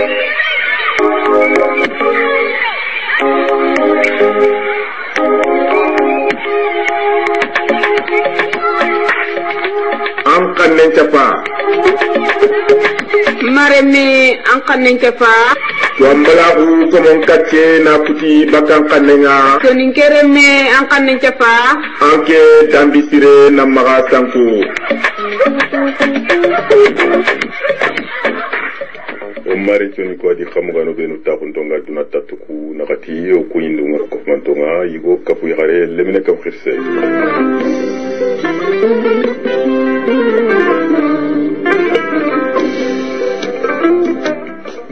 an kannen capa mareme an kannen capa wambala ku komon kacce na kuti bakan kannenga sonin kereme an kannen capa anke dambisire na maga sanku o mari tuni ko di xamugano benu taxuntonga duna tatuku nakati o kuyindunga kofantonga yigo kapu yare lemine kap xirse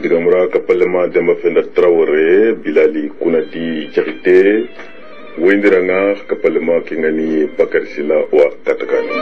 digamura kapalema dama fenda Traoré Bilali Kunati Jarite wendiranga kapalema kingani Bakar Sila wa katakana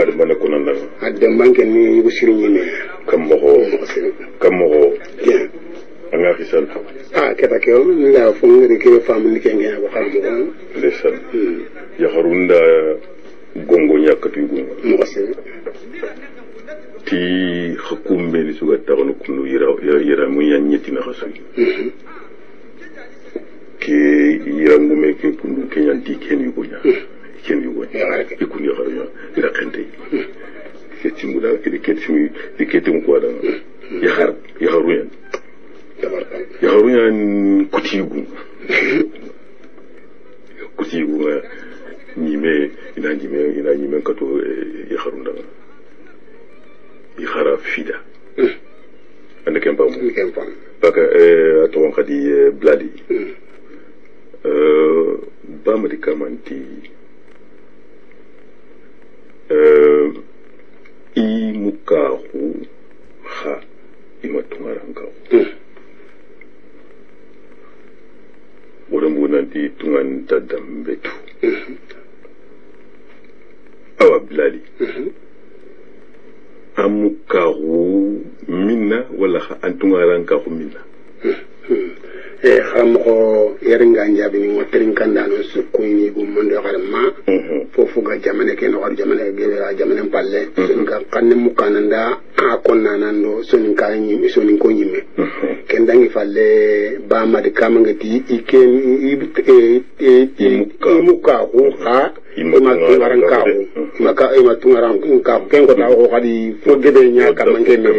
adamana kunanda adamanke ni yusirini kammo anga xisal keta ke la fongri ke famni ke ngena ko xam lesan ya harunda gongo nyakati gongo ti xukumbe ni suga taxono kunu yira mu yanyeti na xasu ke yirangume ke kundu ke yanti ken yugonya ken yugonya ikun ya xarunya ira kente ke muda ke ketimi diketum ko da ya harunya ya harunya kutigu nime ina kato ya harunda ya hara fida anda kempa baka atong kadi bladi ba medikamanti i mukahu ha imatungarankahu orang nanti tungan dadam betu awa Bilali amukahu minna wala antungarankahu minna xamko yeringa njabi ni ngoterin kandano su kuyni bu mondo xarma fofu ga jamane ke no jamane gewera jamane palle sunga kanne mukananda a konna nando sonin kany sonin ko nyime ken dangi falle ba madi kamangati iken mukahu ha imatungaran ka ken ko taw ko kadi fo gebe nya kam ngene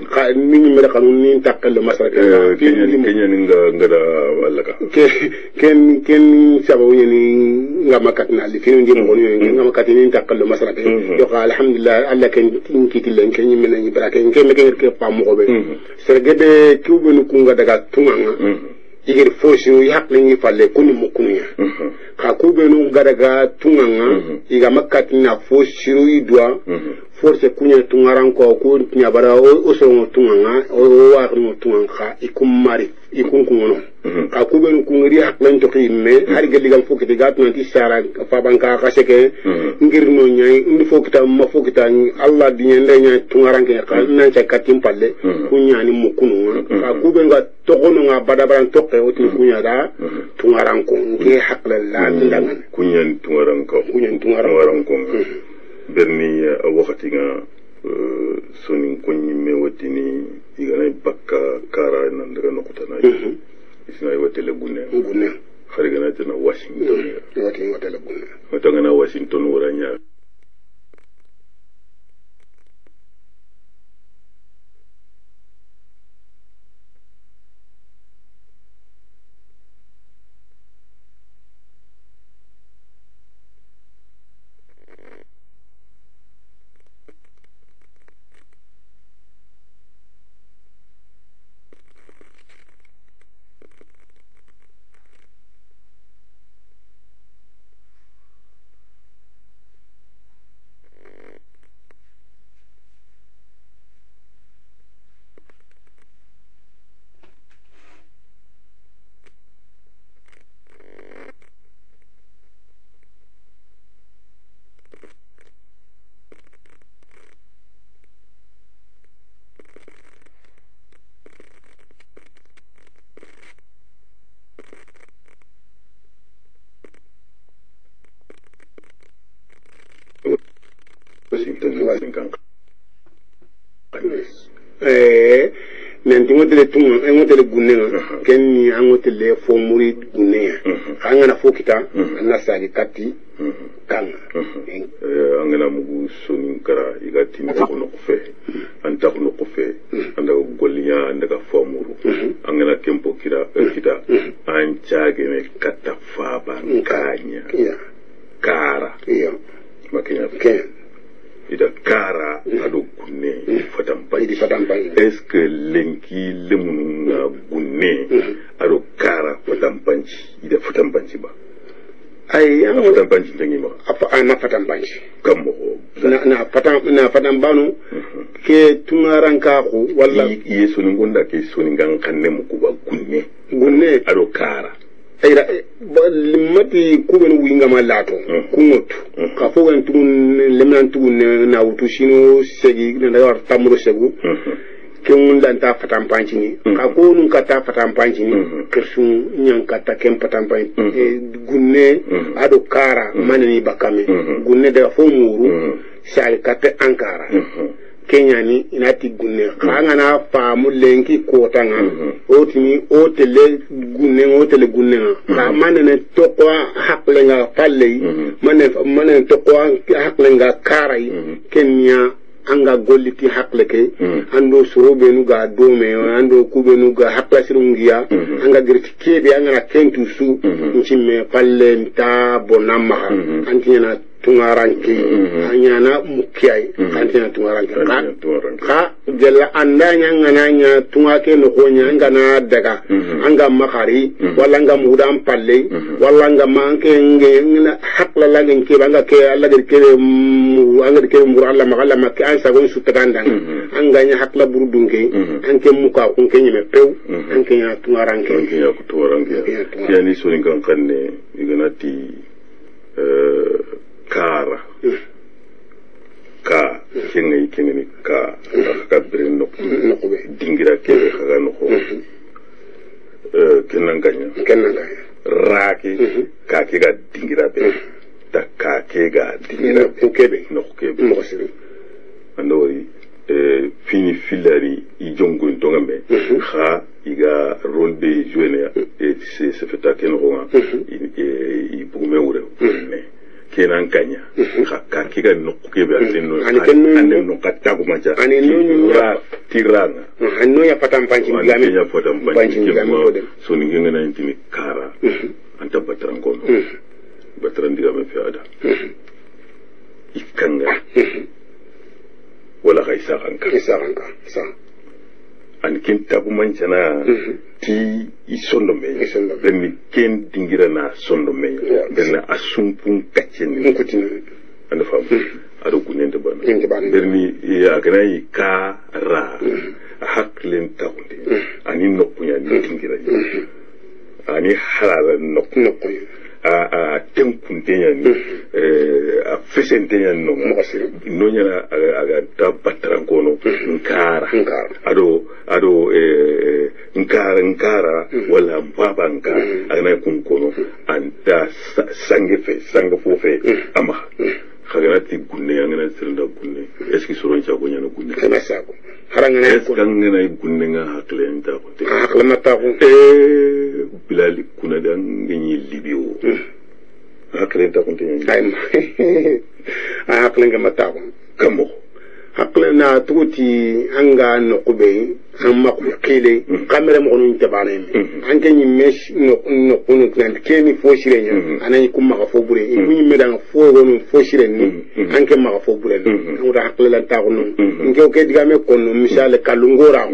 ka ni mi kanun ni takal masaka kenya ngada wala ka ken sababu ni ngamakat na li finu ngi mo ni ngamakat ni takal masaka yo ka alhamdulillah alla ken tinkiti len ken mi ni baraka ken ke pam ko be sergebe kubenu kunga daga tunganga igir fosu yakle ngi falle kuni mukunya ka kubenu gadaga tunganga iga makati na fosu idwa force kunya tungaran ko nya bara o so tunganga o wa no tunganga ikum mari ikun kungono ka kubenu kungri yaklen to kimme har geligam fokiti gat nanti sara fa banka ka seke ngir no nyai ndi fokita ma fokita Allah di nyande nya tungaran ke ka nan ca katim palle kunya ni mukunu ka kubenu ga tokono nga badabaran tokke o tin kunya da tungaran ko nge hakla la langan kunyan tungaran ko berni wakati nga sonin konyi me watini igana bakka kara nan daga nokutana isna watele gunne kharigana tana Washington watele gunne watanga Washington uranya nanti ngotele tunga ngotele gunenga kenni angotele fo muri gunenga angana fo kita anna sagi katti kanga angana mugu sonin kara igati ni ko no fe anta ko no fe anda golliya anda ka fo muru angana kempo kira kita an caage me katta faba kanya kara makanya ken ida kara ado kunne fatampai est-ce que lenki lemuna gunne ado kara fatampanci ida fatampanci ba ay ana fatampanci tangi ma apa ana fatampanci kammo na fatambanu ke tungaranka ko walla yeso ni gonda ke so ni ngan kanne mu kuba gunne ado kara ayra limati kuben winga malato kungotu ka fogan tun lemnan tun na wutu sino segi na war tamro segu ken lanta fatam panchini ka ko nun kata fatam panchini kersun nyan kata kem fatam panchini gunne ado kara manani bakame gunne da fo muru sai kata ankara Kenya ni inati gunne kanga na faamu lenki kotanga otini otele gunne ka manene tokwa haklenga palle manene tokwa haklenga karai Kenya anga golliti hakleke ando sorobe nu ga dome ando kube nu ga haklasirungiya anga girti kebe anga na kentu su nchimme palle nta bonama antina tungaranki anyana mukiyai antina tungaranki ka gella andanya ngananya tungake no konya ngana daga anga makari wala nga mudam palle wala nga manke ngena hakla lagen ke banga ke alla girkere mu anga girkere mu alla magalla makka an sagon su tagandang anganya hakla burudunge anke muka kun kenyeme pew anke nya tungaranki ya kutoranki yani so ngan kanne iganati kara ka kengi ka brin no dingira ke ka no ko kenanganya raki ka ke ga dingira be ta ka ke ga dingira kebe no kebe mo sire andori fini filari I jongo ntongambe ha iga rôle de jouer et c'est fait ta kenro I bugume wure kenan kanya ka kiga no kebe asino ane no katago macha ane no tirana anno ya patam panchi ngami ya patam panchi ngami so ni ngena intini kara anta batrango batran diga me fiada ikanga wala gaisa ranka sa an kin tabu manchana ti isondo me ben ken dingira na sondo me ben asumpun kacen kutina anda fam ado kunende ban berni ya ganai ka ra haklen tawde ani nokkunya ni dingira ani halala nokku a tempun tenya ni a fesen tenya no nyana aga ta batrangono nkara ado nkara wala mbaba nkara agana kunkono anta sange fofe ama khaganati gunne yangana sirnda gunne eski soron cha gonya no gunne kana sako harangana ko ngana gunne nga hakle nta ko te hakla mata ko bilali kuna dan ngi libio hakle nta ko te ay hakle nga mata ko kamo hakle na tuti anga no kube amma ko kile kamera mo no tabane anke ni mesh no kono kan kemi fo shirenya anani kuma ka fo bure ni medan fo wono fo shirenni anke ma ka fo bure no da hakle la ta ko no nge ke diga me kono misale kalungora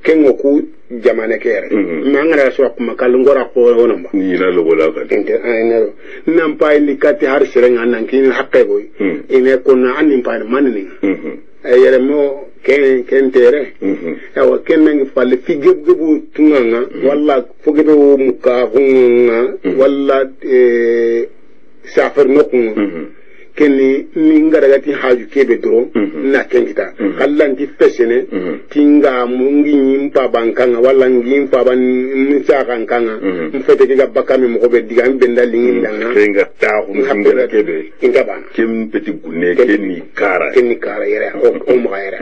kengo ku jamane kere mangara so kuma kalungora ko wono ba ni na lobo la ka tente anero nam pay ni kati har shirenga nan kin hakke boy ine kono anin pay manni ayere mo ken tere awa ken ngi falle fi gebu tunganga walla fo gebe wo muka hunga walla safar nokku kenni ni ngaragati haju kebe dro na kenkita kallanti fesene tinga mungi nyimpa bankanga wala ngimpa ban nisa kankanga mfete ke bakame mo be diga benda lingi danga kenga ta ngara kebe kinga bana kem peti gune kenni kara yere o mo yere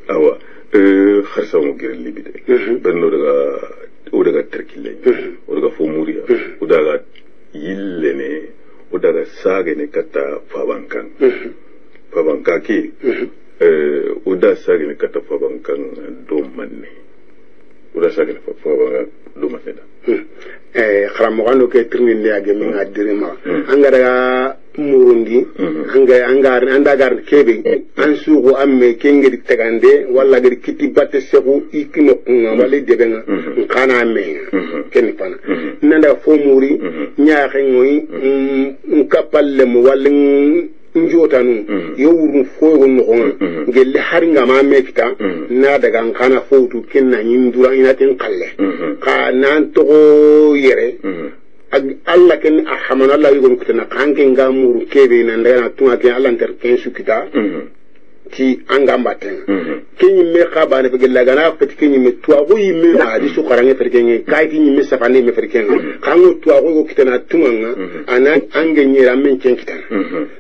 awa kharsa mo gere libide benno daga terkile o daga fo muriya o daga yillene o daga sagene kata fabankan fabankaki o da sagene kata fabankan do manne o da sagene fabankan do manne da kharamogando ke tirninde age mi ngadirima angara murundi anga gar kebe an suugo amme kengedi tegande walla gedi kiti batte segu ikino kunga wali debenga kana me ken fana nanda fo muri nyaaxe ngoy nkapalle mo walla njotanu yowuru foyo no gelle har ngama mekta na daga kana fotu kenna nyindura inatin qalle ka nan to yere Allah ken ahamana Allah yugo kitana kanke ngamuru kebe na ndana tunga ke Allah nter ken sukita ti angamba ten kenyi me khaba ne fegella gana fati kenyi me tuwa go yimme adi su qarange ferkenye kay kenyi me safane me ferkenye kango tuwa go kitana tunga ana ange nyira men ken kitana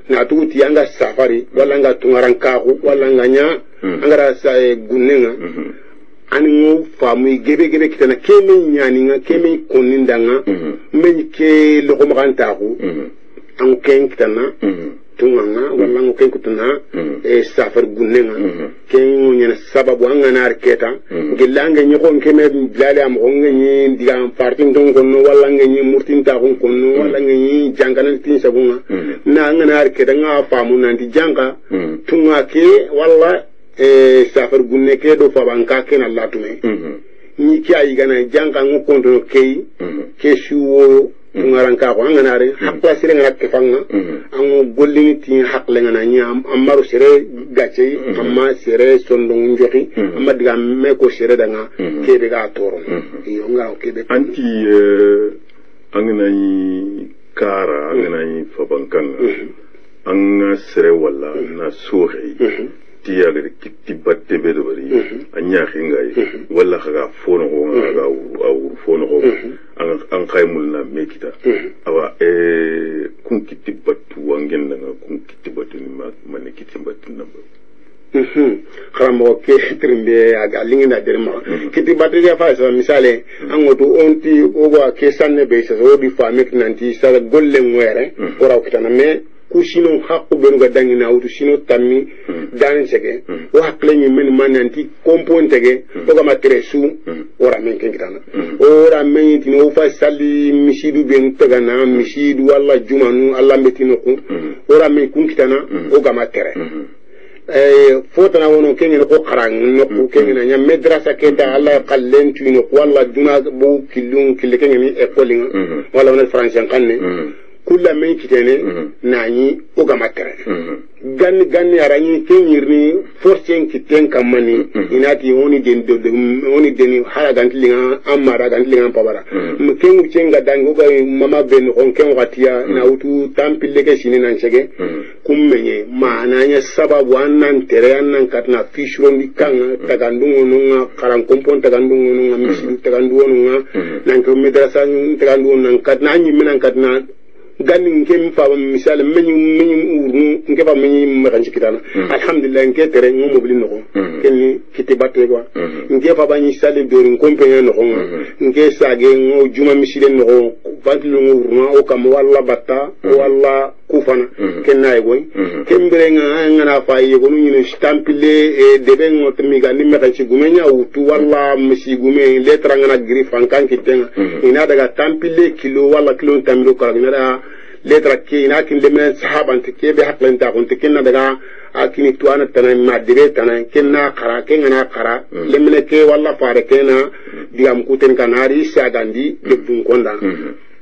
na tuti anga safari wala nga tungaran kaku wala nganya angara sa gunenga ani ngo famu gebe kitana keme nyani nga keme konindanga men ke logo maganta ko an ken kitana tunganga wala ngo ken kutuna safar gunenga ken nyana sababu anga na arketa gelanga nyoko keme blale am ngi diga parti ndongo no wala ngi murtin ta ko no wala ngi jangana tin sabunga na nga na arketa nga famu nanti janga tunga ke wala safar gunne ke do fabanka ken Allah tume ni ki ay gana janga ngo konto kay ke shuwo ngaranka ko nganare hakla sire ngana ke fanga an gollini ti hakle ngana nya amaru sire gache amma sire sondo njoxi amma diga me ko sire danga ke be ga toro yo ngara ke be anti angnay kara angnay fabankan an sire wala na sohi tiya ga kitti batte be do bari anya xingay wala khaga fono ko nga awu fono ko an khaymul na mekita awa kun kitti battu wangen nga kun kitti battu ni man kitti battu namba kharamo ke trimbe aga lingina derma kitti battu ya fa so misale an goto onti o wa ke sanne be so di famek nanti sala golle ngwere ko raw kitana me kusino hakku benu ga dangina wutu sino tammi dan sege o hakle ni men mananti kompontege to ga matre su ora men kengitana ora men tino fa sali mishidu ben tagana mishidu walla jumanu alla metino ko ora men kunkitana o ga matre fotana wono kengen ko qarang no ko kengen nya madrasa kenta alla qallen tuino walla duna bu kilun kille kengen école walla wona français kanne kula men kitene nani o ga matre ganni arani kenyirni forcen kiten kamani inati oni den hara gantlinga amara gantlinga pabara kengu cenga dango ga mama ben on ken watia na utu tampille ke sinin chege kummenye mananya sababu annan tere annan katna fishrondi kan tagandungo nunga karan kompon tagandungo nunga misi tagandungo nunga nan ko madrasa tagandungo nan katna anyi minan katna ganni ngem fa misal menyu urnu ngem fa menyu maganci kitana alhamdulillah ngem tere ngom mobili no ken kiti batte ko ngem fa bani sale do rin compagnie no ngem sage ngo juma misile no fadlu urnu o kam walla batta walla kufana ken nay goy ken berenga ngana fa yego nu ñu stampile debe ngot mi gandi maganci gumenya wutu walla misi gume letra ngana grif an kan kitenga ina daga tampile kilo walla kilo tamiro kala ina letra ki ina kin lemen sahaban te ke be haklan ta kun te ken daga akini tuana tanan ma debe tanan ken na khara ken na khara lemne ke walla fare ken na digam kuten kanari sagandi ke bun konda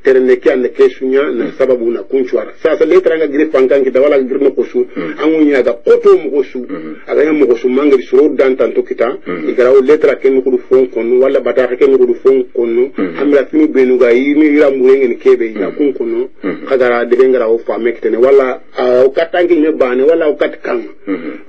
terene ki ande kesunya na sababu na kunchwara sasa letra nga gire fankan kita wala girno kosu angunya ga koto mo kosu aga mo kosu mangri suru dan tanto kita igara letra ken ko fon kono wala bataka ken ko fon kono amra finu benu ga yimi ira murengen kebe ya kun kono kagara de ngara o fame kitene wala o katangi ne bane wala o katkan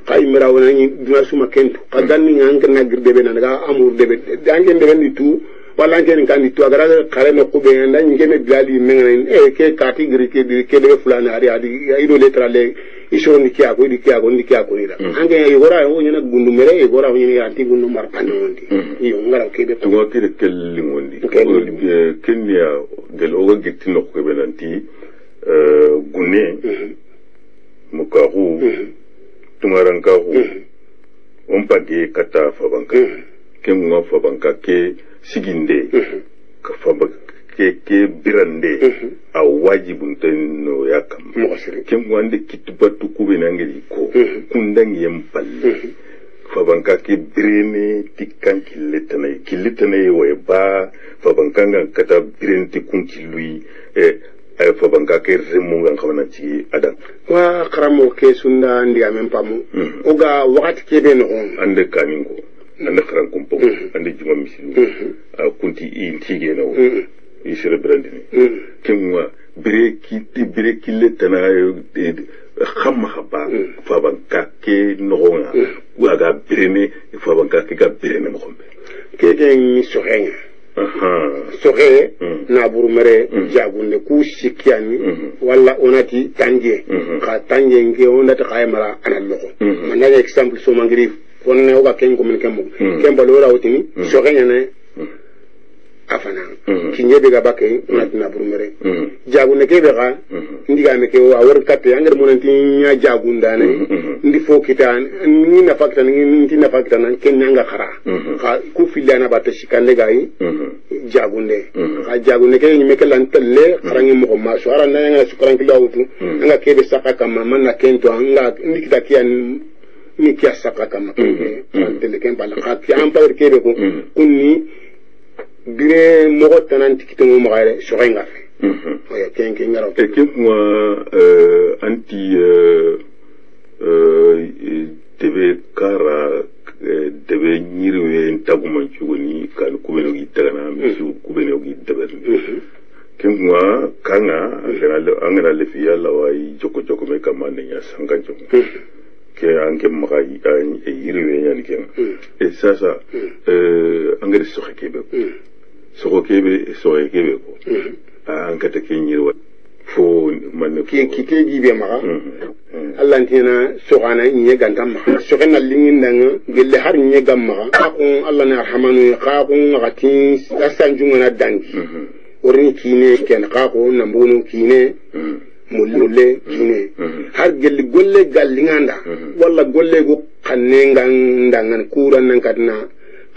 kay mira wona ni dina suma kento kadanni nga na girde be na ga amur de be dangen de ni tu wala ngeen kan ni to agara kare no ko be nda ngene bilali mengen ke kati gri ke de fulana ari adi ido letra le iso ni kya ko ira ange e gora o nyina gundu mere e gora o nyina anti gundu mar panondi iyo ngara ke be to ke kelli ngondi kenya del o gitti no ko be nanti gune mukaru tumarankaru on pagi kata fabanka kemwa fabanka ke siginde ka faba ke birande a wajibun tan no yakam kem wande kitubatu kube nangeli ko kundangi yampalle fabanka ke birene tikkan kilitane way ba fabanka ngan kata birente kunkilui ay fabanka ke remunga xamna ci adam wa karamo ke sunda ndiga men pamu oga wakati ke be no ande kaningo ande xaran kumpo ande juma misilu kunti intige na i sere brandini kemwa breki letana xamma xaba fabanka ke noxonga waga birene fabanka ke ga birene mo xombe ke ni soxenga soxe na burumere jagunde ku sikiani wala onati tanje ka tanje nge onati khaymara anallo man na exemple so mangiri fonne o ga ken ko men kembo kembo lo rawtini soxe nyane afana kinye be ga bakay onati na burumere jagunde ke be ga ndiga me ke o awor katte anger monanti nya jagundane ndi fokita ni na fakta ni na fakta nan ken nyanga khara ka ku filana batta shikande gayi jagunde ka jagunde ke ni meke lan telle kharangi mo ma so ara na nga sukran ki lawtu nga kebe saka kama man na kento nga ndikita kian ni kiya saka kama telle ken bala ka ki am pawr kebe ko kunni bire mo tanan tikito mo magare so nga fe oya ken ngaro ke mo anti debe kara debe nyirwe taguma chugoni kan kubeno gi tagana misu kubeno gi daber kemwa kanga angana le fiya lawai joko me kamane nya sanganjo ke anke magai yirwe yani ken e sasa angere sokhekebe ko ankata ke nyirwa fo man ki kiteji be maga Allah ntina sogana nye gandam sogana lingin danga gelle har nye gamma ko Allah na arhamanu ko ngati asanjunga na dangi orini kine ken ko nambunu kine mulle kine har gelle golle gallinganda walla golle go kannenga ndangan kuran nan kadna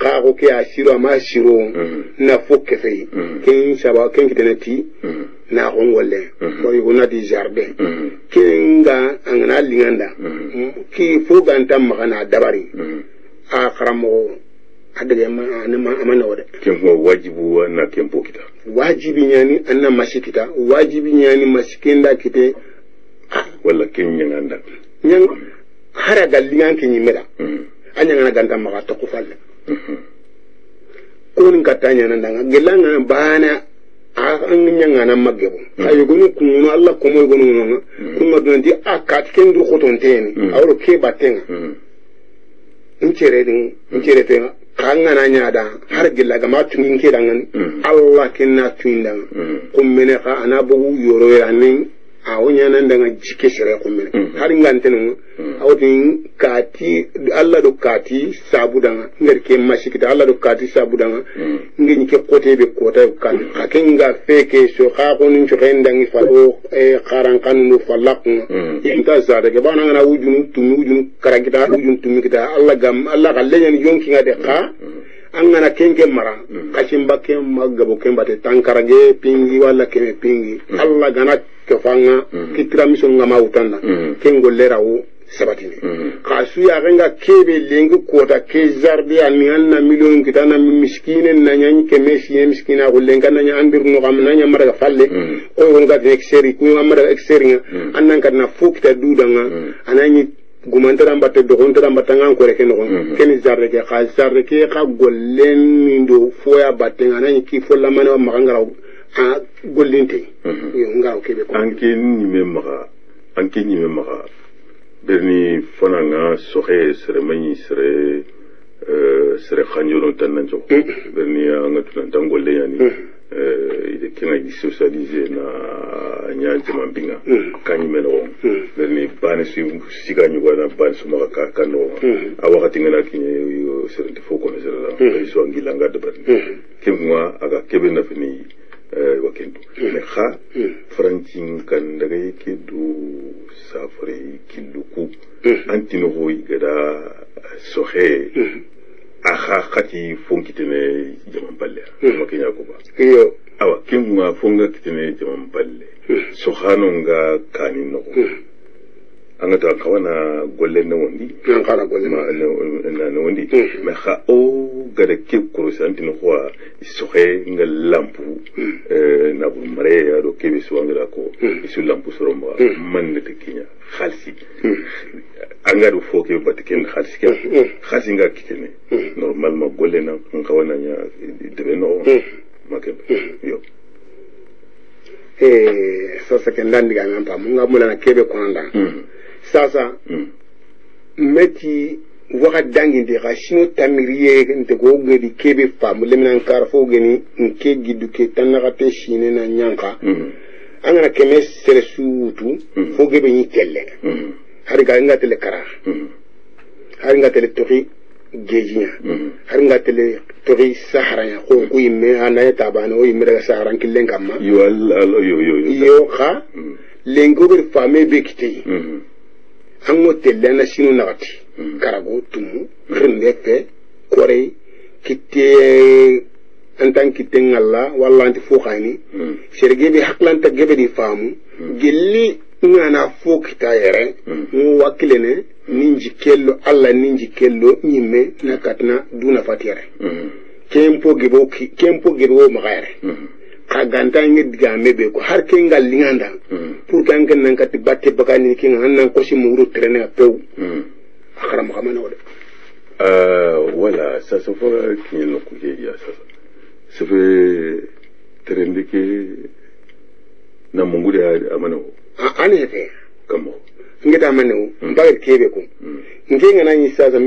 ko ke asiro ma shiro na fokke fe ken saba ken kitenati na ongolle ko yona di jardin kinga angana linganda ki foganta magana dabari a karamo adage amana wode kempo wajibu na kempo kita wajibi nyani anna masikita wajibi nyani masikinda kite wala kenyanga nyang hara galingan kinyimera anyanga ganta maga to ko falle ko nin katanya nandanga gelanga bana an nyanga na magebo ayo gonu kunu Allah ko moy gonu nonga kuma donti akat ken du khotonteni awro ke batenga incere te kanga na nyada har gilla ga matun ke dangan Allah kenna tuinda kummene ka anabu yoro yanin awonya nan daga jike shere kummene har ngantenu awtin kati Allah do kati sabudanga ngerke mashikita Allah do kati sabudanga ngi ke kote be kota kan akenga feke so ka konin to rendangi falo qaran kanunu falaq inta zada ke bana ngana wujunu karagita wujunu tumikita Allah gam Allah gallen yonki ngade ka an ngana kenke mara kashin bakke magabo kembate tankarage pingi wala keme pingi Allah gana kefanga kitra mission ngama utanda kengo lerawo sabatini ka su ya ganga kebe lengi kota ke zardi ani anna million kitana miskine na nyanyi ke mesi miskina ko lenga na nya andir no kam na nya mara falle o wonga de exeri ku mara exeri annan kan na fukta dudanga anani gumantara mbatte dogontara mbatanga ko reke no ken zarde ke ka zarde ke ka gollen ndo foya battenga anani ki folla mana magangara a gollinte yo ngaro kebe ko anke ni mema berni fananga soxe sere mani sere khanjoro tananjo berni anga tunan golle yani ide kena di socialiser na nyaanje mambinga kanyi meno berni bane siga nyugo na bane suma ka kano awakati ngana kinye sere foko na sere so ngilanga de berni kimwa aga kebe na fini wakendo me kha francin kan daga yake du safare kiluku antino hoy gada sohe aha khati fonkitene jaman balle ma kenya ko ba yo awa kimwa fonga kitene jaman balle sohano nga kanin no anga ta kawana golle na wondi nan kala golle na wondi me kha o gada ke kurusanti no kwa sohe nga lampu na bu mare ya do kebe suwangira ko isu lampu soromba man ne te kenya khalsi anga do foke batken khalsi ke khalsi nga kitene normalement golle na kawana nya de no make yo sasa ke ndandi ga ngam pam nga mula na kebe konanda sasa meti waka dangi de rashino tamiriye nte go gedi kebe fam lemnan kar fo geni nke gidu ke tanagate shine na nyanka angana keme sere suutu fo gebe ni telle hari ga nga tele kara hari nga tele toki gejinya hari nga tele toki sahara ya ko ko yimme anaye tabano o yimme daga sahara killen kamma yo kha lengo ber fame be kiti ango telle na sinu nagati karago tumu rinde fe kore kitte antan kitte ngalla walla anti fo khani serge be haklanta gebe di famu gelli ngana fo kitayere mu wakilene ninji kello alla ninji kello nyimme nakatna duna fatire kempo gebo magare ka ganta ngi diga mebe ko har ke ngal linganda pour kan kan nan kati batte bakani ki nan ko si muru trene pew akram xamana wala wala ça se fait qu'il no ko ya ça fait trende ke na mungu de amana ane fe kamo ngeta amana mbaga kebe ko ngenga nani sasa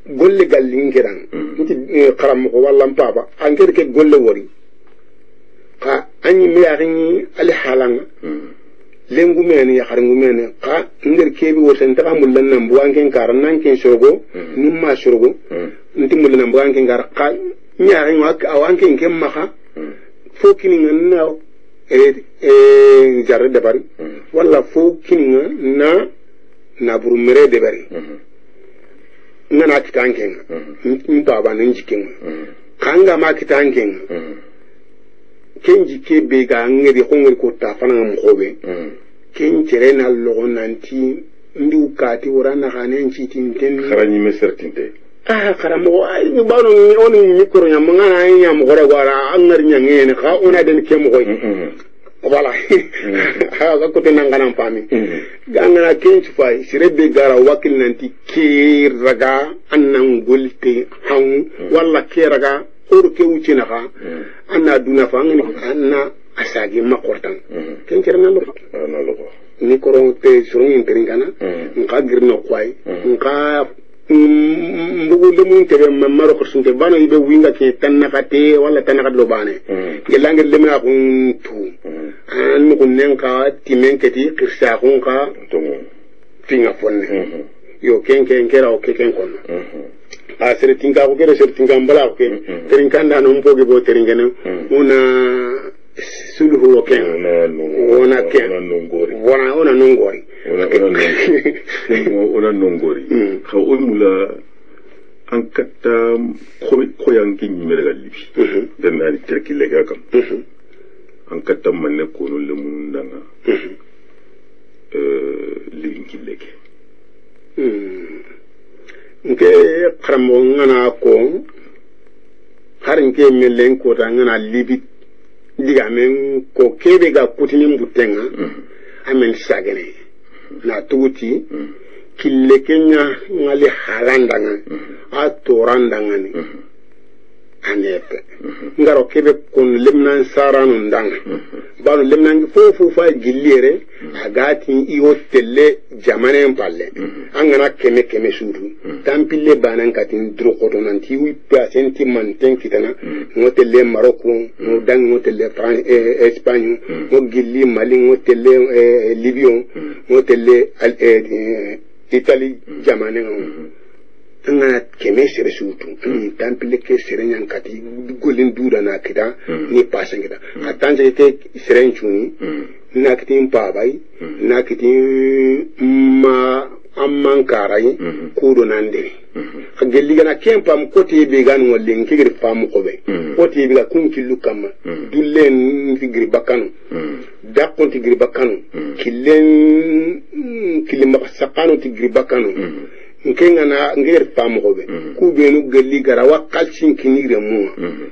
golle gallingiran nti xaram ko wala mpaba angere ke golle wori ka anyi me yarini ali halanga lengu mene ya xaringu mene ka nder kebi wosen ta mulan nan buwanken kar nan ken sogo nimma sogo nti mulan nan buwanken kar ka nyaari wak awanken kem maka fokini nganna jarre de bari wala fokini na buru mere de bari ngana kitanken nta ba nan jikin kanga ma kitanken kenji ke be ga ngeri ko ngeri ko ta fana ngam khobe ken tere na logo nanti ndi ukati ora na hanen ci tinten kharani me certainte kharamo ay ni bano oni mikro nyam ngana nyam gore gwara angar nyangene kha ona den ke mo koy wala ha ko te nangana pami gangana kenci fay sirebe gara wakil nanti ki raga annan golte han wala ke raga ke wuce na ka anna duna fa ngani anna asagi makortan ken cerna lo ni koron te surun teringana nka girno kwai nka mbugu le mun tebe mamaro ko sunte bano ibe winga ke tanna fate wala tanna kadlo bane gelange le mena kun tu an ko nenka timenketi kirsa kun ka tinga fonne yo ken kera o ken kono a sere tinga ko kere sere tinga mbala ko teringa nda no mpoge bo teringene una sulhu o ken ona ken ona nongori ona nongori kha o mula an katta khoyan ki nyimere galibi den na terki lega kam an katta manne ko no le mun danga linki lege nke kramo ngana ko harin ke melen ko ta ngana libi diga men ko kebe ga kutini mbutenga amen sagene na tuti kille kenya ngali halandanga a torandanga ni anepe ngaro kebe kon lemnan saranu ndanga banu lemnan fofu fa gillere agati iwo telle jamane palle angana keme sudu tampille banan katin dro koto nanti wi pasenti manten kitana ngotelle Maroko no dang ngotelle France Espagne no gilli Mali ngotelle Libyon ngotelle Italie jamane nga keme sere sutu tampile ke sere nyankati golin dura na kita ni pasengita atanje ke sere nchuni na kiti mpabai na kiti ma ammankarai kudo nandere agelli gana kempa mkoti began wole nkigri famu kobe koti biga kunkilu kama dullen figri bakano dakon tigri bakano killen makasakano tigri bakano nkenga na ngir famu kobe ku benu gelli gara wakalcin kinire mu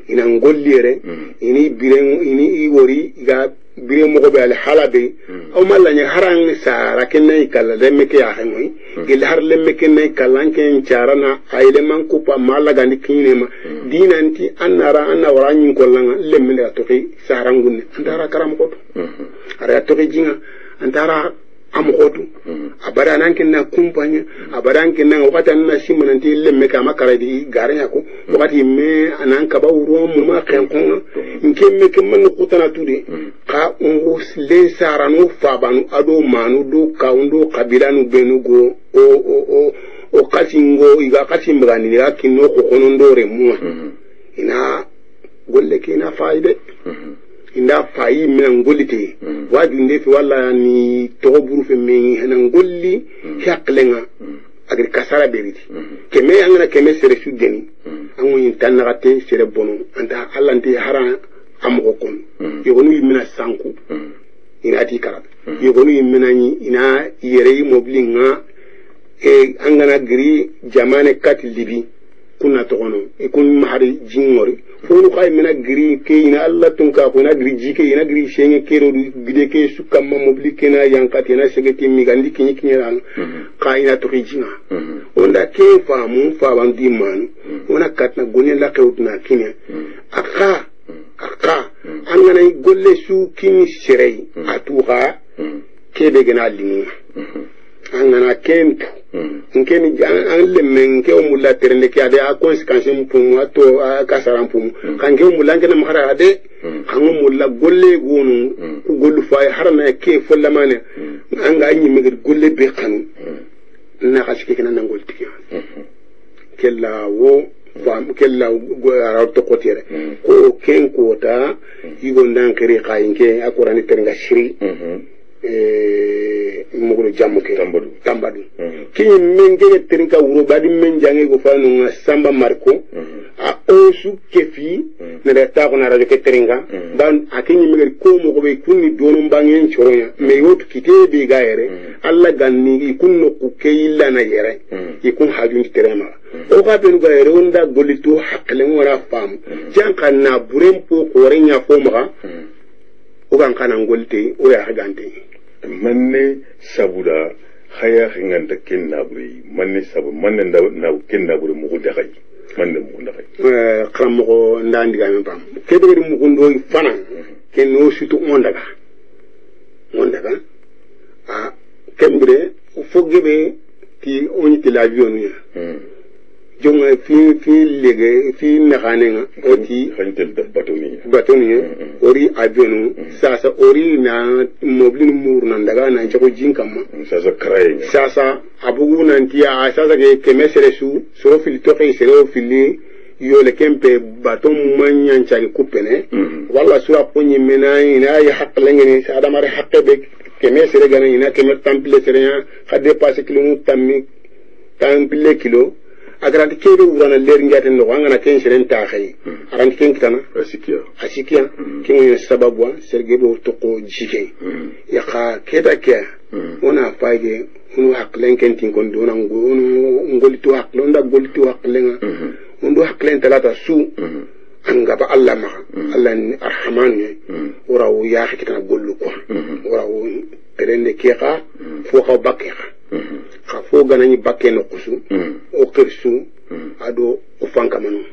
ina ngollire ini biren ini iwori ga bire mo kobe al halabe aw malanya harang sara kenay kala lemme ke ya hangoy gel har lemme kenay kala ken charana ayle man ko pa malaga ndi kinema dinanti anara waranyin kollanga lemme da toki sarangunne andara karam ko ara toki jinga andara am khodu abara nan kinna kumpanya abara kinna wakati na simananti lemme ka makara di garanya ko wakati me anan ka ba wuro mu ma kan kon nkemme ke man ko tana tude ka on le saranu fabanu ado manu do ka undo kabilanu benugo o kacingo iga kacimbani ga kinno ko konondore mu ina golle ke na faide inda fayi minan golite wajunde fi walla ni to buru fe me hanan golli haklenga agri kasara beriti keme angana keme sere sudeni angu tanagate sere bono anta allante haran amko kon yogonu yimina sanku ina ti karab yogonu yimina ni ina yere moblinga angana gri jamane kat libi kunna togono kun mahari jingori fonu kay mina gri ke ina alla tunka ko na gri jike ina gri shenge kero gide ke sukam ma mobli kena yankati na segeti mi gandi kinyi kinyeran ka ina to jinga onda ke famu fa bandi man ona katna gonen la kewtna kinya aka angana golle su kini sirei atuha kebe gena limi angana kempu nkeni an lemme nke o mulla terende ki ade a conséquence mpum ato kasara mpum kanke o mulla ngena mahara ade kango mulla golle gonu ku gollu fay harana ke follamane anga anyi megir golle be kanu na kaski kana nangol tiya kella wo fam kella go arauto kotere ko ken kota yigo ndankere kayinke akorani terenga shiri mugulu jamuke tambadu kini menge trinka wuro badi menjange go fanu nga samba marko a osu kefi ne reta ko na radio ke trinka dan akini mege ko mo go be kunni dono mbangen choroya me yotu kite be gaere alla ganni kunno ku kayilla na yere ikun hajun terema o ka benu gaere onda golito hakle ngora fam janka na burempo ko renya fo ma o kan kana ngolte o ya hagante manne sabuda haya nganta kenna buri manne sabu manne na kenna buri mu da kai manne mu da kai krammo ndandi ga men pam kebe mu gundo fana ken no situ ondaga a kembre fogebe ti oniti l'avion ya jonga fi lege fi naxanenga oti hantel da batoni ori avionu sasa ori na moblin mur nan daga nan jago jinkama sasa kray sasa abugu nanti a sasa ke kemesere su so fil toqi sero fili yole kempe baton manyan chagi kupene walla sura ponyi mena ina ya haklengeni sada mare hakkebe kemesere gana ina kemet tample sere ha dépasser kilo tammi tample kilo agarante kebe urana ler ngaten no ngana ken seren ta khay arante ken kitana asikia ken sababwa sergebe to ko jike ya kha keda ke ona faide unu haklen kentin kon dona ngolitu haklo nda golitu haklen undu haklen talata su anga ba Allah ma Allah ni arhaman ne uraw ya hakita gollu ko uraw rende keka fo ka bakeka ka fo ganani bakke no kusu o kirsu ado o fankamanu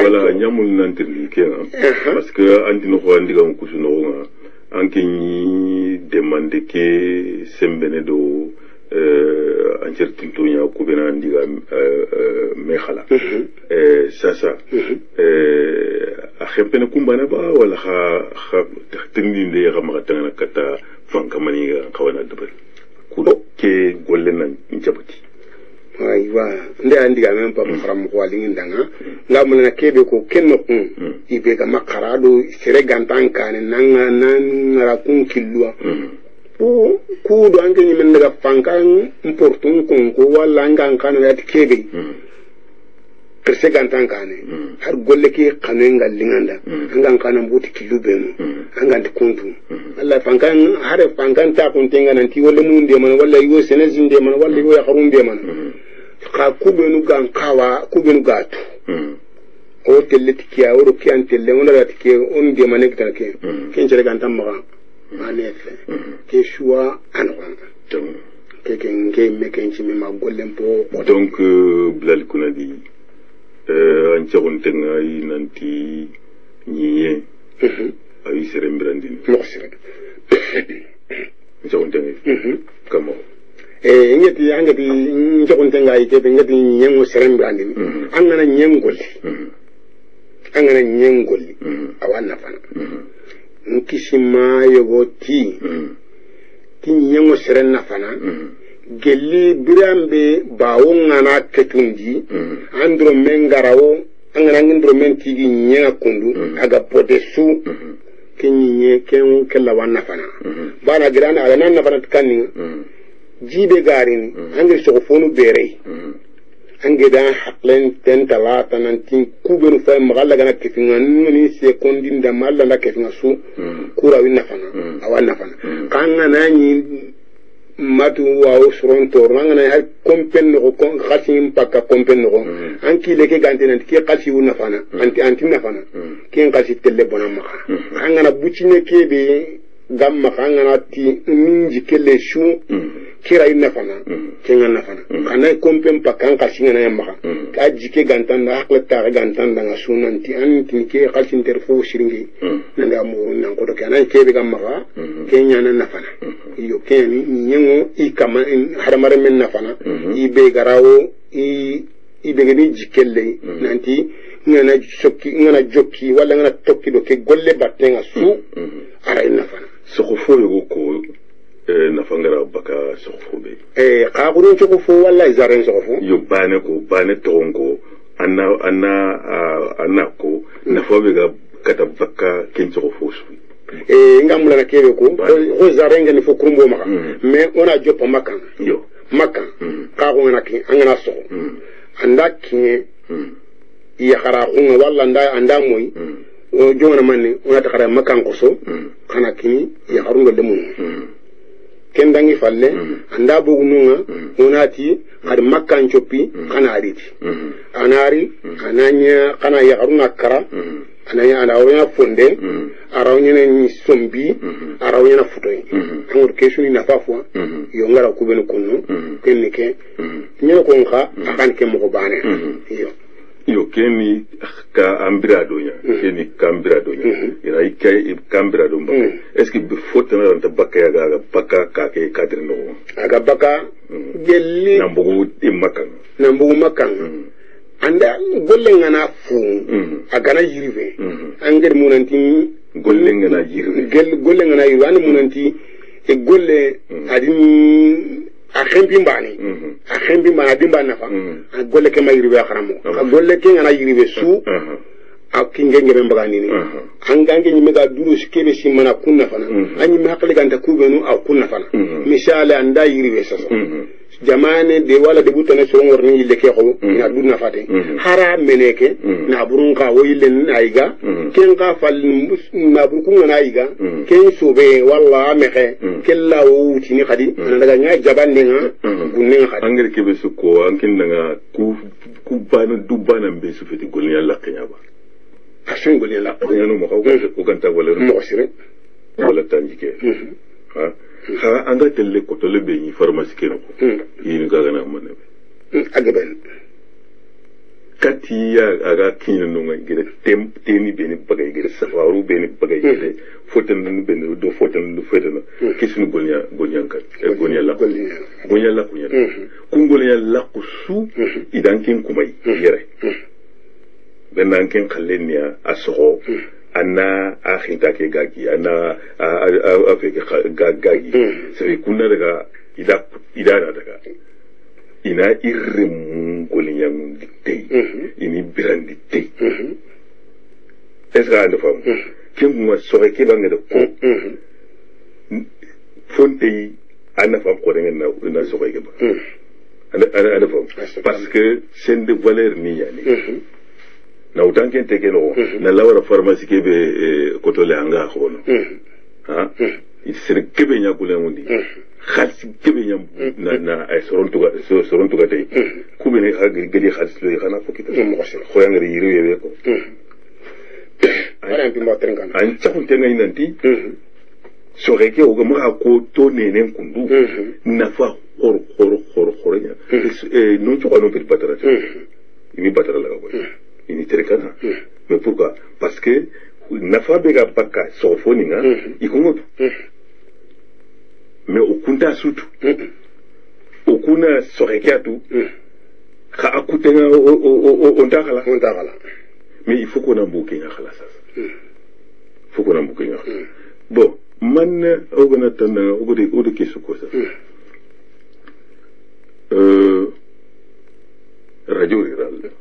wala nyamul nantirli kena parce que antino ko andiga ko kusu no nga anke ni demande ke sembene do ancertinto nya ko bena andiga me khala sasa a khempene kumbana ba wala kha tindinde ya ma tanga kata fankamani ga kawana dabal ku ke golle nan njabati aywa nde andiga men pa faram ko wali ndanga ngamul na kebe ko kenno ibe ga makara do sere gantan kan nan ra kun kilwa ku do anke ni men daga fankan importun kon ko wala ngan kan ya kebe kerse gantan kan har golle ki kanu ngal linganda ngan kan buti kilube no ngan kuntu Allah fankan har fankan ta kun tenga nan ti wala mun de man wala yo senezin de man wala yo ya harun de man ka kubenu gan kawa kubenu gatu o telle tikiya o kian telle on la tikiya on de manek ta ke ken jere gan tamma manefe ke shuwa anwan ke ken ke me ken ci mi ma gollem po donc blal kunadi an jagon tenga yi nanti niye ay sere mirandini mo sere jagon tenga kamo ngeti angeti njokonte ngai ke ngeti nyengo serembe andini angana nyengoli awana fana nkishima yogoti ti nyengo serenna fana gelli birambe bawo ngana ketundi andro mengarawo angana ngindro mentigi nyenga kundu aga podesu kinye ken kella wana fana bana grana aga nanna fana tkanni jibe garini angir sogofonu bere angeda haklen tentalata nanti kubenu fa magalla gana kefinga nuni sekondi ndamalla la kefinga su kura winna fana awanna fana kanga nani matu wa usronto rangana har kompen no ko khasim pakka kompen no anki leke gante nanti ke khasi wuna fana anti na fana ken khasi telle bonama kanga na bucine kebe gamma kanga na ti minji kele shu kira ina fana kenga na fana kana kompen pa kan ka singa na yamba ka jike gantanda hakla ta gantanda nga sunanti anti ke khalsin terfo shiringi nanga mo nan ko do kana kebe gamma kenya na fana iyo keni nyengo ikama haramare men na fana ibe garawo ibe gani jikelle nanti ngana jokki wala ngana tokki do ke golle battenga su ara ina fana soko fo yogo ko nafangara baka soko be qaaqurun soko fo wala zaren soko fo yo bane tongo anna ko nafabe ga kata baka ken soko fo su ngamula na kebe ko zaren ngani fo kurumbo maka mais ona joppa makan yo makan qaaqu ngana ki angana soko anda ki ya khara khunga wala anda moy o jona manni ona takara makan ko so kana kini ya harunga demu kendangi falle anda bugununga onati har makkan choppi kana ariti anari ananya kana ya haruna kara ananya anawnya fonde arawnya ni sombi arawnya na futoy amur kesuni na fafwa yo ngara kubenu kunno kennike nyelo ko nka akan ke mo bane yo keni ka ambirado nya keni kambirado nya ira ikai kambirado mba est-ce que be faute na ranta bakka ya ga bakka ka ke kadri no aga bakka gelli nambugu makan anda golle ngana fu aga na yirive anger munanti golle ngana yirive an munanti e golle adin a khempi mbani dimba nafa a golle ke ma yiribe kharamo a golle ke ngana yiribe su a kingenge be mbagani ni angange ni mega duru skebe si mana kunna fana anyi ma hakle ganta kubenu a kunna fana misale anda yiribe sasa jamane de wala de butane so ngor ni yille ke ko na du na fate hara meneke na burun ka wo yille na iga ken ka fal na burun na iga ken sobe walla mexe kella wo tini khadi na daga nya jabande nga gunne nga khadi angere kebe su ko ankin nga ku bana du bana be su feti golni yalla kenya ba asun golni yalla no mo ko ganta wala mo sire wala tanjike ha ha anga telle ko tole be ni pharmacie ke ko yini gaga na manne be agaben kati ya aga kina no ngai gere temi be ni bagay gere safaru be ni bagay gere fotan no be do fotan no fetana kisnu golnya kan golnya la kunya kun golnya la kusu idan kin kumai yere benan kin khallenia aso anna akhinta ke gagi anna afeke gagi sai kunna daga idana daga ina irrim goliyam dite ini birandi dite esra ande fam kin mo soke ke banga da ko fonte anna fam ko denga na soke ke ba ana fam parce que c'est de valeur ni yani na utanken teke no na lawara pharmacie ke be kotole anga khono ha isir kebe nya kule mundi khalsi kebe nya na ay soron tuga tay kube ne gadi khalsi lo xana fokita mo ko ko yang ri riwe ko ara mbi mo trengan an chakun tenga inanti so reke o ga ko to nenen kundu na fa khor nya non to no bir batara ini batara la ko ini terekana mais pourquoi parce que nafa bega baka sofoni nga ikongoto mais okunta sutu okuna sorekiatu ka akutenga ondakala mais il faut qu'on a bouqué nga khala ça faut qu'on a bouqué nga bon man ogana tan ogode kesuko ça radio rural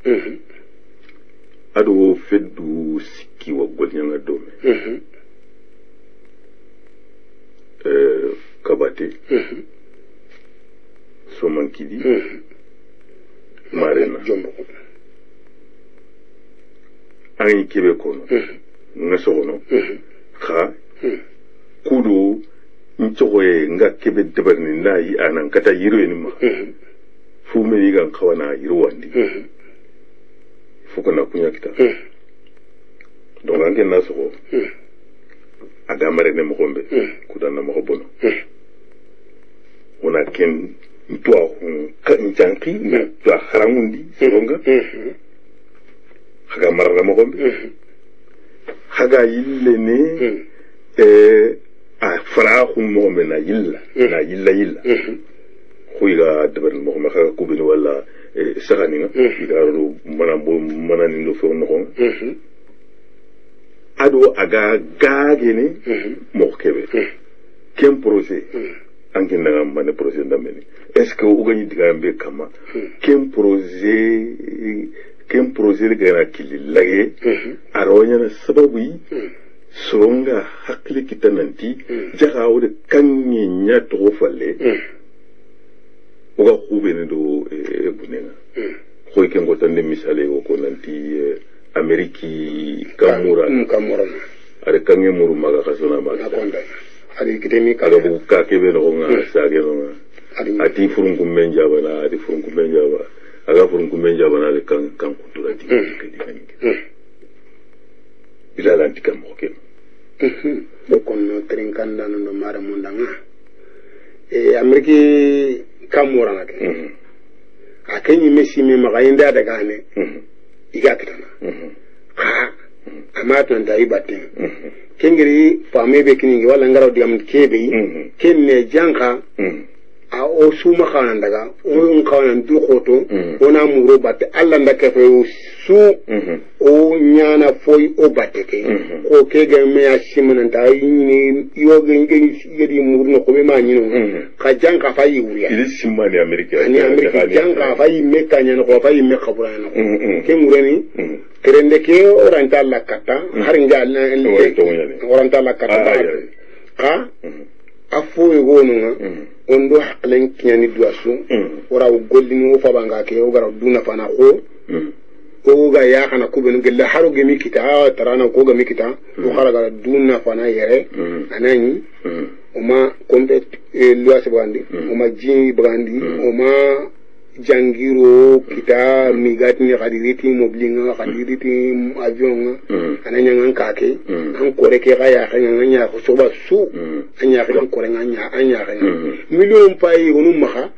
ado feddu sikki wa golnyanga dome kabate somankidi marena jombo ay kebe kono nga sogono kha kudo nchogoye nga kebe debarni nayi anan kata yiro ni ma fu me yigan kawana yiro wandi fuko na kunya kita donc ange na so aga mare ne mo gombe kudana mo bono ona ken ntwa ka nchanki na twa kharamundi songa aga mare mo gombe haga yille ne a fara khum mo me na yilla khuiga dabar mo me khaga kubini wala sagani nga igaru manani ndo fo no ado aga gagene mo kebe kem projet angin na mane projet ndameni est-ce que o gani diga mbe kama kem projet gana kililage aronya na sababu yi songa hakli kitananti jaga o de kanyi nya to falle oga khubene do bunenga khoy ken gotande misale ko nanti ameriki kamura are kange muru maga khasona maga akonda ari kitemi kaga bu ka kebe no nga sage no ati furungu menja bana ati furungu menja ba aga furungu menja bana le kan kutura ti kedi bilala anti kam hokem kon no trinkanda no mara mundanga ameriki kamura na ke akenyi mesi me magayinda daga ne iga kitana ha ama to ndai batin kengiri fame be kini wala ngaro digam kebe kenne janka a o suma khana daga o khana du khoto ona muro batte alla ndaka fe su o nyana foi o batte ke ko ke ga me asimana ndai ni yoga ngi yedi murno ko be ma nyino ka janka fa yi wuriya ili simani amerika ni amerika janka fa yi meka nyana ko fa yi meka burana ke mureni kerende ke oranta la kata har ngal na oranta la kata ka afo egonunga ondo haklen kinyani duasu ora gollini o fabanga ke o gara duna fana ko o ga ya kana kubenu gella haro gemi kita tarana ko gemi kita o kharaga duna fana yere anani oma kombe luas bandi oma ji bandi oma jangiro kita migatni khadiriti moblinga khadiriti avion ananya ngankake an kore ke ga ya khanya nya ko soba su anya kan kore nya anya kan million pay gonum maka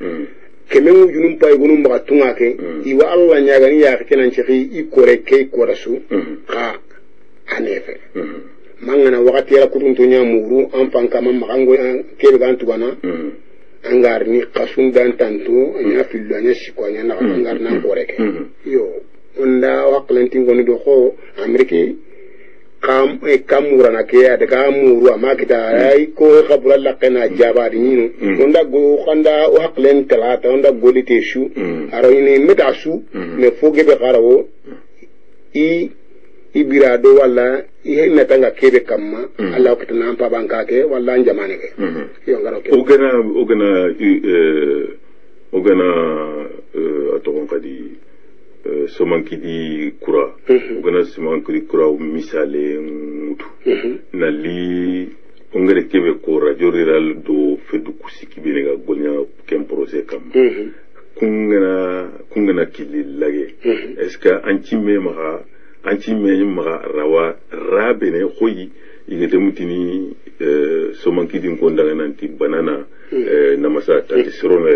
kemen junum pay gonum maka tunga ke iwa Allah nya gani ya kenan ci i kore ke kore su ka anefe mangana wakati ya kutunto nya muru an panka mamma kango kebe gan tubana angar ni kasun dan tantu anya fillo anya siko anya na angar na koreke yo onda waklanti ngoni do ko amerike kamura na ke ya daga muru ama kita ai ko khabura la kana jabari ni onda go khanda waklen talata onda golite shu aro ni metasu me foge be garawo ibirado wala ihe metanga kebe kamma Allah ko tan pa banka ke wala jamane ke yo ngaro ke ogana aton kadi somanki di kura ogana somanki di kura misale mutu nali ongere kebe ko radio rural do fedu kusiki bilenga golnya kem projet kam kungana kili lage est-ce que antime mara antime mara rawa rabene khoyi igete mutini somanki din ko ndaga nanti banana namasa tati sirona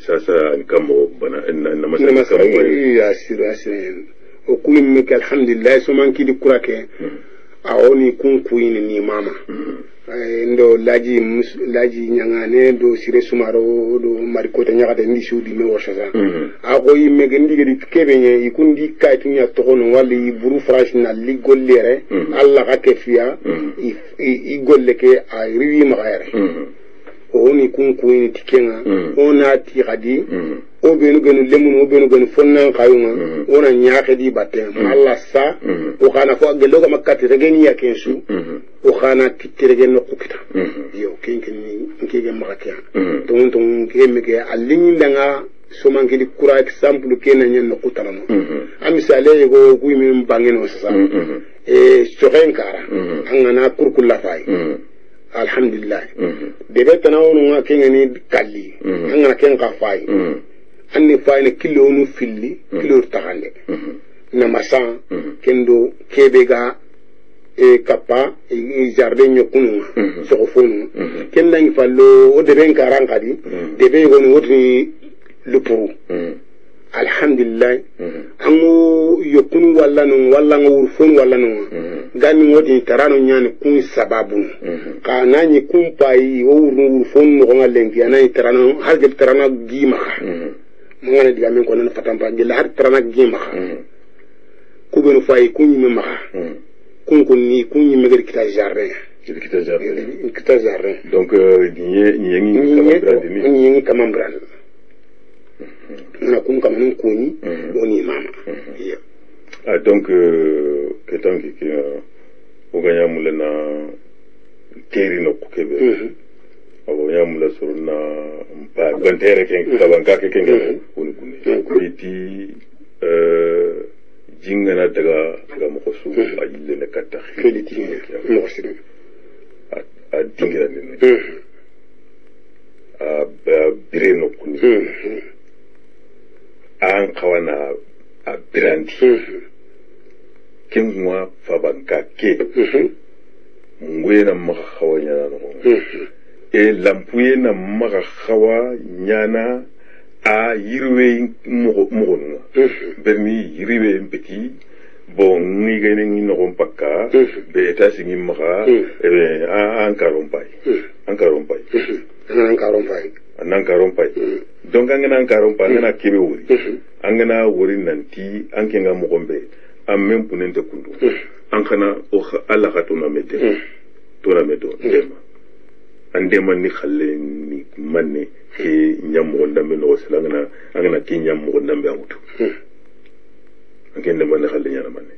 sasa nkamo bana namasa kamo ya sirasire o kulimme ka alhamdulillah somanki di kurake aoni kunkuini ni mama ndo laji nyangane do sire sumaro do marikota nyakata ndi sudi me wasasa ako yimme gendi gedi kebenye ikundi kaytunya tokono wali buru franchina li gollere alla ka kefiya i golle ke a riwi magare oni kunkuini tikenga ona ti gadi o benu genu lemun o benu genu fonnan kayuma ona nyaake di batte alla sa o kana ko gelo ga makati regen ya kensu o kana titiregen no kukita yo kenken nkege makatia ton kemeke alini ndanga somanki di kura example kenanya no kutala no amisale go kuimi mbangeno sasa sorenkara angana kurkulla fay alhamdulillah debe tanawonu nga kengeni kalli angana ken ka fay anni fayne kilo nu filli kilo taxande na masan kendo kebega kappa jardin nyokunu soko fonu kenda ngi fallo o debe ngaran kadi debe gonu wotni lupuru alhamdulillah angu yokunu walla ngo fonu walla no gani wodi tarano nyani kun sababu ka nani kun pai o wuru fonu no ngalengi anani tarano harje tarano gima mangana diga men ko nan fatampa gila har tarana gima kubenu fay kunyi me maka kun ni kunyi me gari kita jardin donc ni kamambran na kun kamanin kunyi oni mama donc que tanki ki o ganya mulena keri no kukebe o ganya mula suruna mpa gantere ken kabanka ke ken kun kuti jingana daga mokosu ajille ne katta feliti mokosu a dingira ne a bire no kuni an kawana a birandi kinwa fabanka ke ngwe na makawa nyana no lampuye na makawa nyana a yirwe mogonwa berni yirwe petit bon ni gane ni no pakka be ta singi maka an karompai donc an karompai ngana kebe wuri an gana wuri nanti an kenga mogombe an men punente kundu an kana o Allah ka tona mede ndema andema ni khalle ni manne ke nyammo ndambe no sala ngana ki nyammo ndambe awutu angen ndema ni khalle nyana manne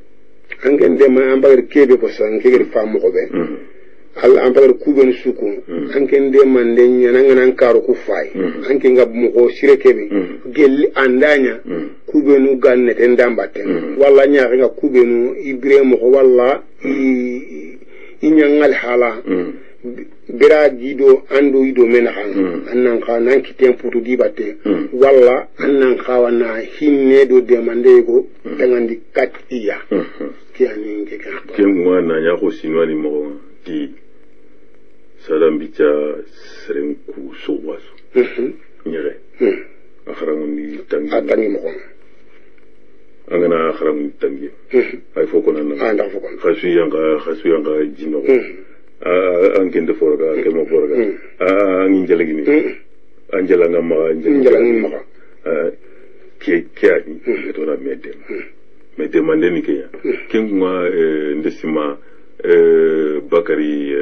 angen ndema ambar kebe ko san kege famu ko be Allah an pagar kuben suku anke nde mande nyana nan karo ku fay anke ngab mo ko sirekebe gelli andanya kubenu ganne ten dambaten walla nyaare nga kubenu ibrahim ko walla inyangal hala bira gido ando ido menahan annan ka nan kiten putu dibate walla annan kawana hinne do demande ko tangandi kat iya kiani ke ka kemwa na ya ko sinwani mo ti salambicha serenku sowaso nyere akharangi tangi atani mo angana akharangi tangi ay foko nan anda foko khasu yanga jino angende forga kemo forga anginjala gini anjala ngama anjala ngama ke to na medem mandeni ke kengwa ndesima bakari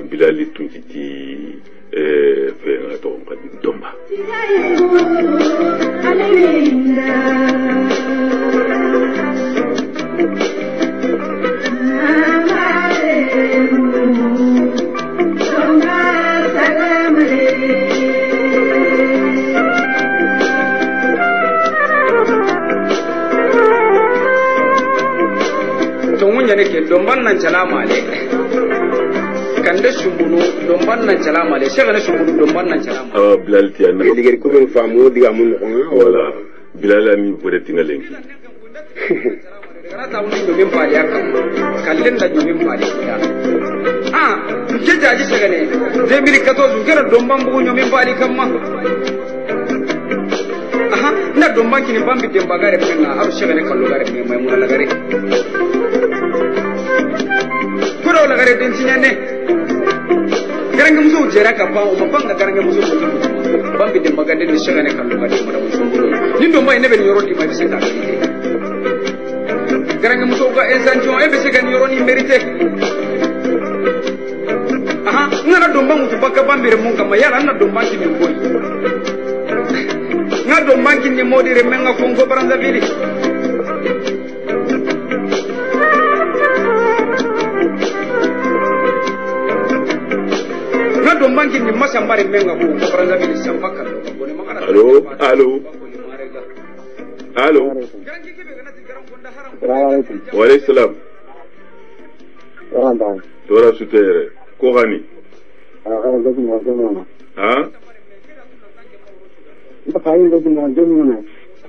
bilali tunjiti fenga to ngadi domba ke domban nan calama le kan da shugunu domban nan calama le shega na shugunu domban nan calama bilal tiana digere ko ben famu diga mun ko wala bilal ami bore tingalenki karata woni domin fadi aka kallin da domin fadi ya ke jaji shega ne je miri kato zungera domban bugu nyomin fadi kamma na domban kini bambi demba gare penna aru shega ne kallo gare me mai mun la gare kuro la gare den tinyane garanga muso jera ka ba o banga garanga muso bambi demba gade ne shega ne kallo gare mu da muso ni domba ne ben yoro di mai sita garanga muso ga esanjo e be shega ni yoro ni merite ngana domba mutu baka bambire mun kama yala na domba kini boy nga domba kini modire menga kongo Brazzaville nga domba kini masambare menga kongo Brazzaville sambaka allo wa alayhi salam tora sutere ko gani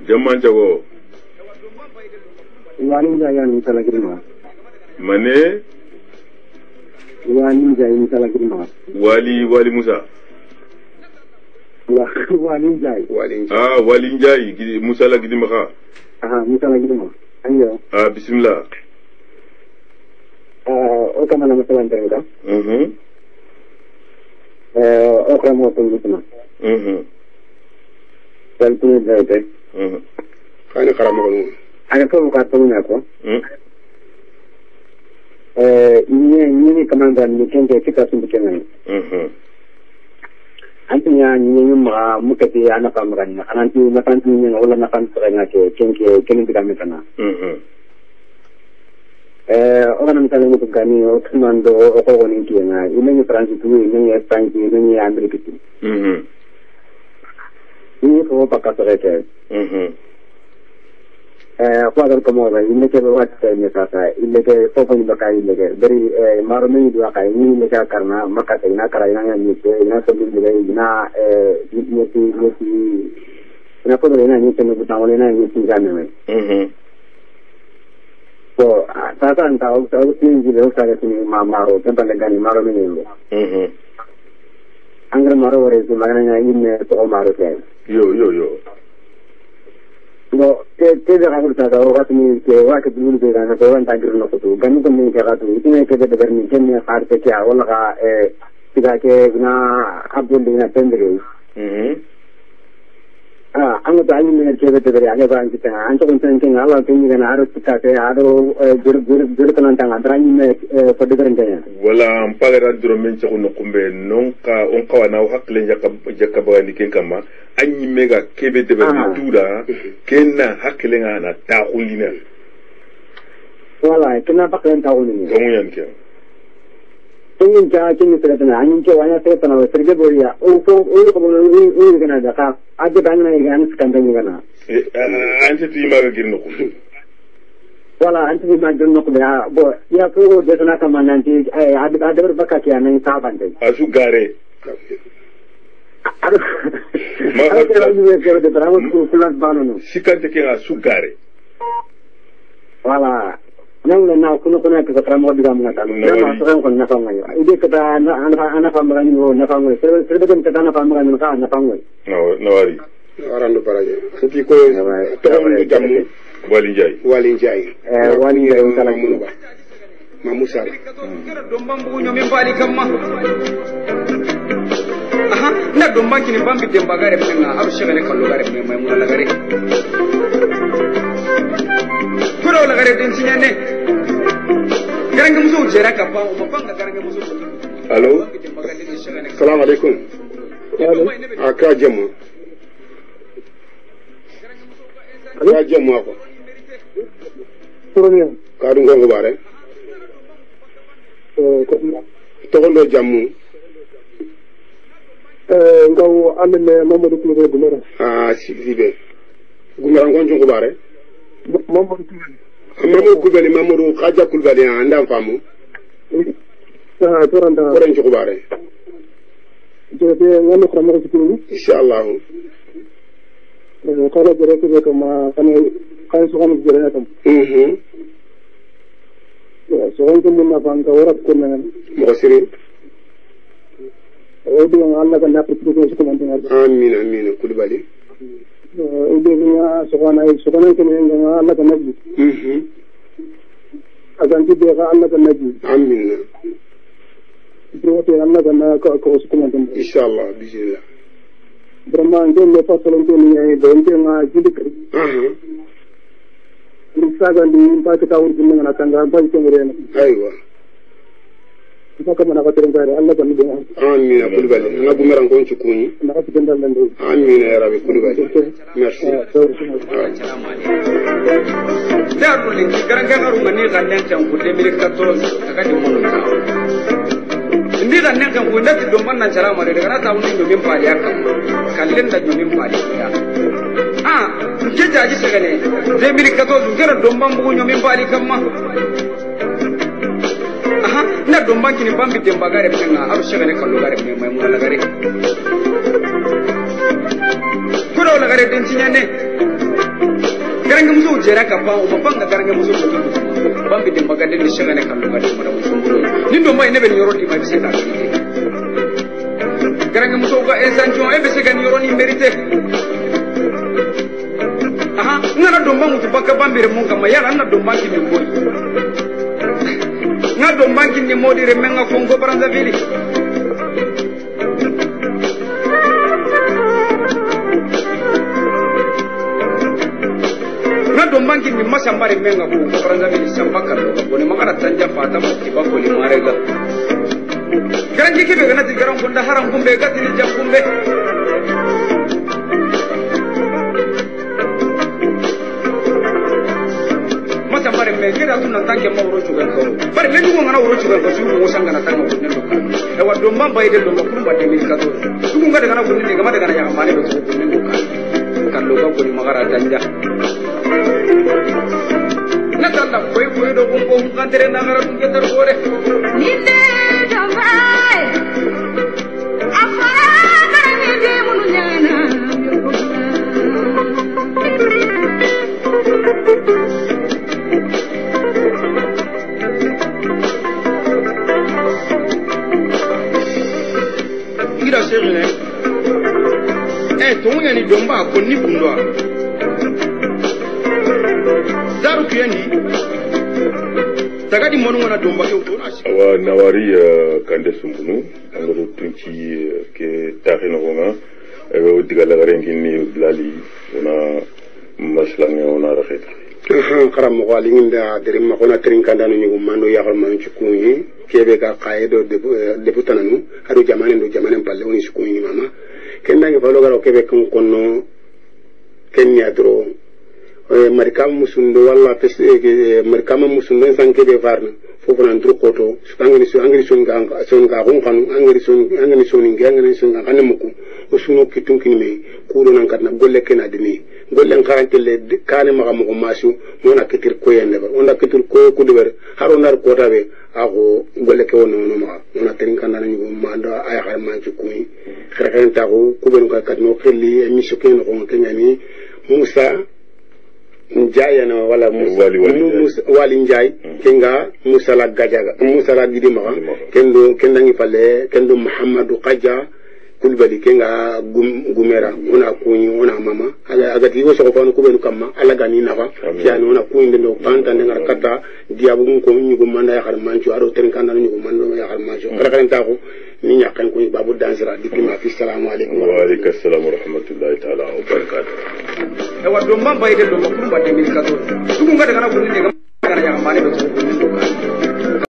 jamman jago mane wali musa wali njai musa la gidi maka bismillah o kama na msalan tanga o kama to mutuna dalpuni daite kana karama ko ana ko ka to na ko ni kamanda ni kenge kita tumbu kenan antinya ni ma mukati ana kamran ananti nakanti ni wala nakan tsanga ke kenge kenin diga metana orang misalnya untuk kami mando orang ini kiana ini Prancis itu ini Spanyol ini Amerika itu ini semua pakai mereka kuadar kemudian ini keluar dari sana ini ke sopan dipakai ini ke dari malam ini dua kali ini mereka karena maka karena yang ini sebelum juga ini kenapa dengan ini cuma bertahun ini tinggal memang so tata tahu tinggi loh saya sini maro tempat negara maro ini angger maro itu maknanya ini to maro saya yo no tidak aku tahu waktu ini ke waktu dulu dengan orang tagir nak tu kan itu ni kata tu itu ni kita berni jenis harta kia orang tidak ke na abdul dengan tender anggota ini menjadi dari agak banyak kita anjok untuk yang Allah tinggi kan harus kita ke harus juru kenantang antara ini perdebatannya. Wala ampalara duro menca kuno kumbe nonka onka wana hakle jaka bagani kenkama anyi mega kebe tebe tura kena hakle ngana tahulina. Wala kenapa kalian tahu ini? Kamu yang kia. tungin ja kin seretana anin ke wanya seretana serge boya o ko gana da ka adde bangna yan skandani gana ante ti maga girno ko wala ante ma girno ko ya bo ya ko de sana kama nanti adde baka ki anan ta bande asu gare sikante ke asu gare wala nang na kuno kuno ka tramo diga mga talo na so ko na fangayo ide ka ana famagani ho na fangayo serbe kan ta na famagani ka na fangayo no wari arando paraje sati ko to jamu wali njay kala mun ba ma musa domban bugu nyomi mbali kamma aha na domban kini bambi demba gare penga abu shagale kallo gare penga mai mun la gare kuro la gare den sinyane garanga muso jera ka pa o mapanga garanga muso allo assalamu alaikum aka jamu ko Puroniya ka dum gongo bare to gondo jamu ngaw amene Mamadou Touré Gumara sibe gumara ngonjo ko bare Mamadou Touré Mamadou Khaja Kulbali anda famu toranda koren ko bare jere ngam ko ramata ci inshallah kala jere ko kama kan so kan jere tam so kan mun na ban ka warat ko nan mo sirin o di Allah kan na protocol ko man tan amin Kulbali o di nga so kan ko nga Allah kan nabi agan ti be ga Allah kan nabi amin prote Allah kan ko ko man tan inshallah bismillah Brahma ndo le pa solon to ni ay bonte nga jindi kri ni saga ndi pa ta wur dinna na tanga pa to ngere na aywa ko kama na ko tere ngare Allah kan nabi amin Kulbali na gumeran ko ci kuni na ko dendal ndo amin ya rabbi Kulbali merci daru le garanga garu ngani gannen tan ko 2014 daga di mono ta ndi gannen kan ko ndati do man nan jara mare daga na ta woni nyomin pali aka kallen da nyomin pali ya ke jaji sagane 2014 gara do man bugu nyomin pali kamma aha na do man kini bambi demba gare penga abu sagane kallo gare me mai mun la gare kuro la gare den sinyane garanga muso jera ka pa o mapanga garanga muso bambi demba gade ni sagane kallo gare mo da muso nindo mai ne ben yoroti mai biseta garanga muso ga esantion e bese gan yoroni mérité aha ngara domba mutu baka bambire mun kama yala na domba ki min boy na domba ki ni modire menga Congo Brazzaville na domba ki ni masambare menga Congo Brazzaville sambaka ko ni makara tanja fata mo ki bako ni marega garangi kebe ganati garan kunda haram kumbe gati ni jam kumbe masa bare me kira tunna tanke mawro chugan ko bare le dungo ngana woro chugan ko su mo sanga na tanga ko nendo kan e wa do mamba ide do kurumba de mi kato su ngada kana ko ni ngama daga na mane do ko nendo kan lo ka ko ni magara tanja na tanda koy do ko kan tere na ngara tunke tar gore ninde jamai afara karani de munu nyana ira segene tonya ni domba ko ni bundwa daru kiendi tagadi monu wana domba ke utona awa nawari kande sumbunu angaro tunci ke taxino honga o digala garengi ni blali ona maslange ona raxeta karam ko ali nginda dere ma kona trin kanda no nyugo mando ya xal man ci kunyi kebe ka qaedo deputananu ado jamane palle woni ci kunyi mama kenda ngi falo garo kebe kun konno kenya dro marikam musundo walla peste marikam musundo sanke be farna fofu nan tru koto angani son ga gon kan angani son kan muku o suno kitun kinme kuro nan katna golle kena dini golle karantelle kane maga mo masu nona kitir ko yende ba onda kitir ko ku deber haro nar ko tabe ako golle ke wono no ma nona terin kan nan yugo manda ay har man ci kuyi xerxen ta ko ku ben ko katno xelli emission ken ko kenyani Musa Njaya na wala wali Njay kenga Musa la gajaga Musa la gidi ma kendo kendangi pale kendo Muhammadu Qaja kulbali kenga gumera ona kunyi ona mama ala agati wo soko fanu kubenu kamma ala gani nafa kiano ona kunyi ndo panta ndenga kata diabu ko nyugo manda ya har manchu aro ten kanda nyugo manda ya har manchu kala kala tako ni nyakan ko babu dansira dikima fi assalamu alaikum wa alaikum assalam wa rahmatullahi ta'ala wa barakatuh e wa do mamba ide do ko kumba 2014 tugu ngada kana ko ni